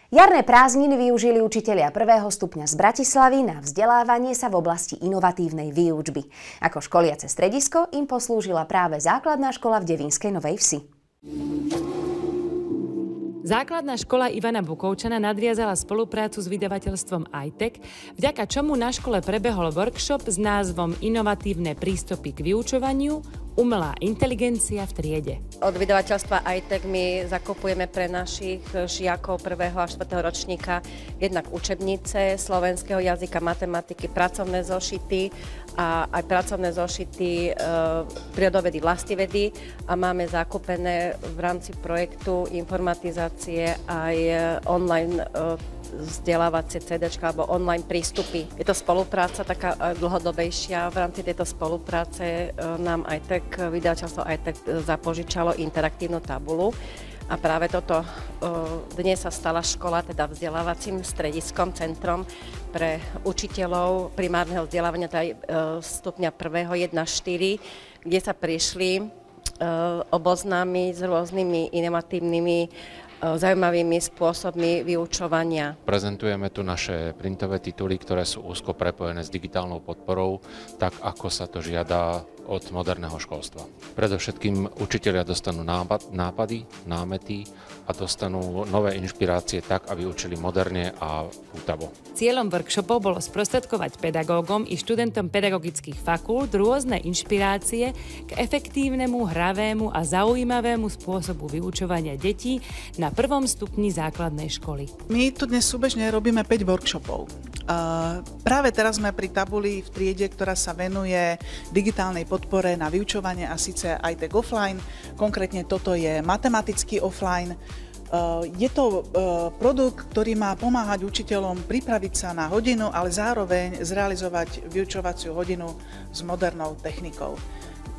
Jarné prázdniny využili učitelia 1. stupňa z Bratislavy na vzdelávanie sa v oblasti inovatívnej výučby. Ako školiace stredisko im poslúžila práve základná škola v Devínskej Novej Vsi. Základná škola Ivana Bukovčana nadviazala spoluprácu s vydavateľstvom iTech, vďaka čomu na škole prebehol workshop s názvom Inovatívne prístupy k vyučovaniu, umelá inteligencia v triede. Od vydavateľstva iTech my zakupujeme pre našich žiakov 1. a 4. ročníka jednak učebnice slovenského jazyka, matematiky, pracovné zošity a aj pracovné zošity prírodovedy, vlastivedy a máme zakúpené v rámci projektu informatizácie aj online vzdelávacie CDčka alebo online prístupy. Je to spolupráca taká dlhodobejšia. V rámci tejto spolupráce nám iTech, vydavateľstvo iTech zapožičalo interaktívnu tabulu a práve toto dnes sa stala škola, teda vzdelávacím strediskom, centrom pre učiteľov primárneho vzdelávania, teda stupňa 1. 1-4, kde sa prišli oboznámiť s rôznymi inovatívnymi zaujímavými spôsobmi vyučovania. Prezentujeme tu naše printové tituly, ktoré sú úzko prepojené s digitálnou podporou, tak ako sa to žiada od moderného školstva. Predovšetkým učitelia dostanú nápady, námety a dostanú nové inšpirácie tak, aby učili moderne a pútavo. Cieľom workshopov bolo sprostredkovať pedagógom i študentom pedagogických fakult rôzne inšpirácie k efektívnemu, hravému a zaujímavému spôsobu vyučovania detí na 1. stupni základnej školy. My tu dnes súbežne robíme 5 workshopov. Práve teraz sme pri tabuli v triede, ktorá sa venuje digitálnej podpore na vyučovanie a síce iTech offline. Konkrétne toto je matematický offline. Je to produkt, ktorý má pomáhať učiteľom pripraviť sa na hodinu, ale zároveň zrealizovať vyučovaciu hodinu s modernou technikou.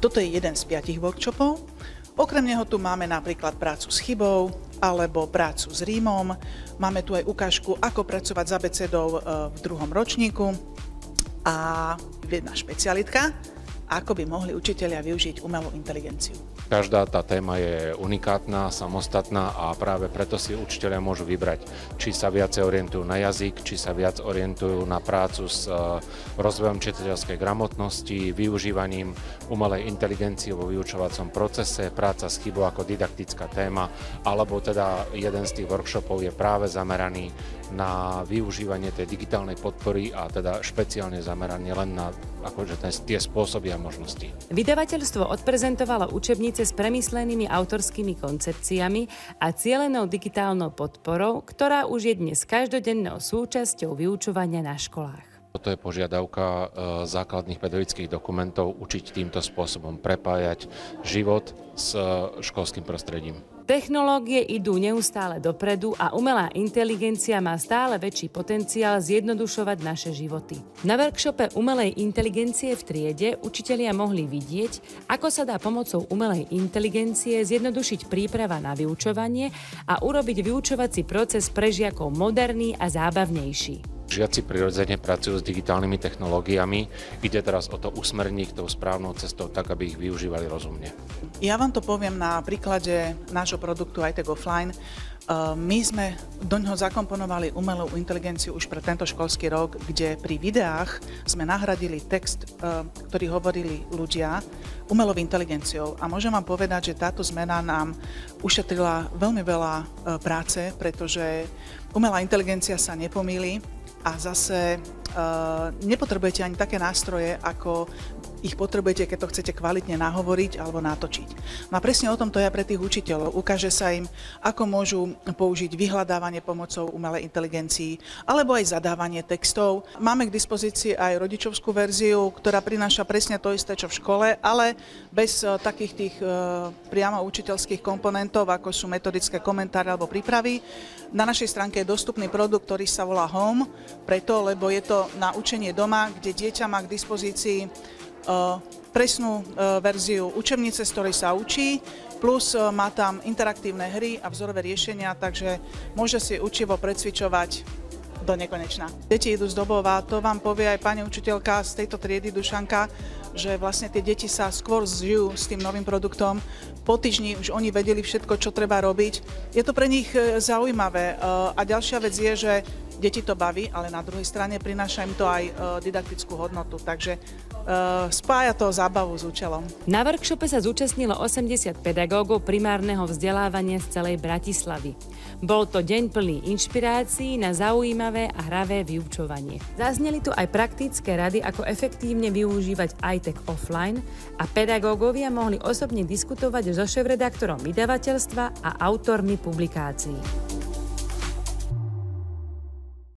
Toto je jeden z 5 workshopov. Okrem neho tu máme napríklad prácu s chybou alebo prácu s rímom. Máme tu aj ukážku, ako pracovať s abecedou v 2. ročníku. A jedna špecialitka, ako by mohli učitelia využiť umelú inteligenciu. Každá tá téma je unikátna, samostatná a práve preto si učitelia môžu vybrať, či sa viacej orientujú na jazyk, či sa viac orientujú na prácu s rozvojom čitateľskej gramotnosti, využívaním umelej inteligencie vo vyučovacom procese, práca s chybou ako didaktická téma, alebo teda jeden z tých workshopov je práve zameraný na využívanie tej digitálnej podpory a teda špeciálne zameraný len na tie spôsoby a možnosti. Vydavateľstvo odprezentovalo učebnice s premyslenými autorskými koncepciami a cielenou digitálnou podporou, ktorá už je dnes každodennou súčasťou vyučovania na školách. Toto je požiadavka základných pedagogických dokumentov učiť týmto spôsobom prepájať život s školským prostredím. Technológie idú neustále dopredu a umelá inteligencia má stále väčší potenciál zjednodušovať naše životy. Na workshope umelej inteligencie v triede učitelia mohli vidieť, ako sa dá pomocou umelej inteligencie zjednodušiť príprava na vyučovanie a urobiť vyučovací proces pre žiakov moderný a zábavnejší. Žiaci prirodzene pracujú s digitálnymi technológiami. Ide teraz o to usmerniť ich tou správnou cestou tak, aby ich využívali rozumne. Ja vám to poviem na príklade nášho produktu iTech Offline. My sme do ňoho zakomponovali umelú inteligenciu už pre tento školský rok, kde pri videách sme nahradili text, ktorý hovorili ľudia, umelou inteligenciou. A môžem vám povedať, že táto zmena nám ušetrila veľmi veľa práce, pretože umelá inteligencia sa nepomýli a zase nepotrebujete ani také nástroje, ako ich potrebujete, keď to chcete kvalitne nahovoriť alebo natočiť. No a presne o tom to je pre tých učiteľov. Ukáže sa im, ako môžu použiť vyhľadávanie pomocou umelej inteligencii alebo aj zadávanie textov. Máme k dispozícii aj rodičovskú verziu, ktorá prináša presne to isté, čo v škole, ale bez takých tých priamo učiteľských komponentov, ako sú metodické komentáre alebo prípravy. Na našej stránke je dostupný produkt, ktorý sa volá Home, preto, lebo je to na učenie doma, kde dieťa má k dispozícii presnú verziu učebnice, z ktorej sa učí, plus má tam interaktívne hry a vzorové riešenia, takže môže si učivo precvičovať do nekonečna. Deti idú z domova, to vám povie aj pani učiteľka z tejto triedy Dušanka, že vlastne tie deti sa skôr zžijú s tým novým produktom. Po týždni už oni vedeli všetko, čo treba robiť. Je to pre nich zaujímavé. A ďalšia vec je, že deti to baví, ale na druhej strane prináša im to aj didaktickú hodnotu. Takže spája to zábavu s účelom. Na workshope sa zúčastnilo 80 pedagógov primárneho vzdelávania z celej Bratislavy. Bol to deň plný inšpirácií na zaujímavé a hravé vyučovanie. Zazneli tu aj praktické rady, ako efektívne využívať iTech offline a pedagógovia mohli osobne diskutovať so šéfredaktorom vydavateľstva a autormi publikácií.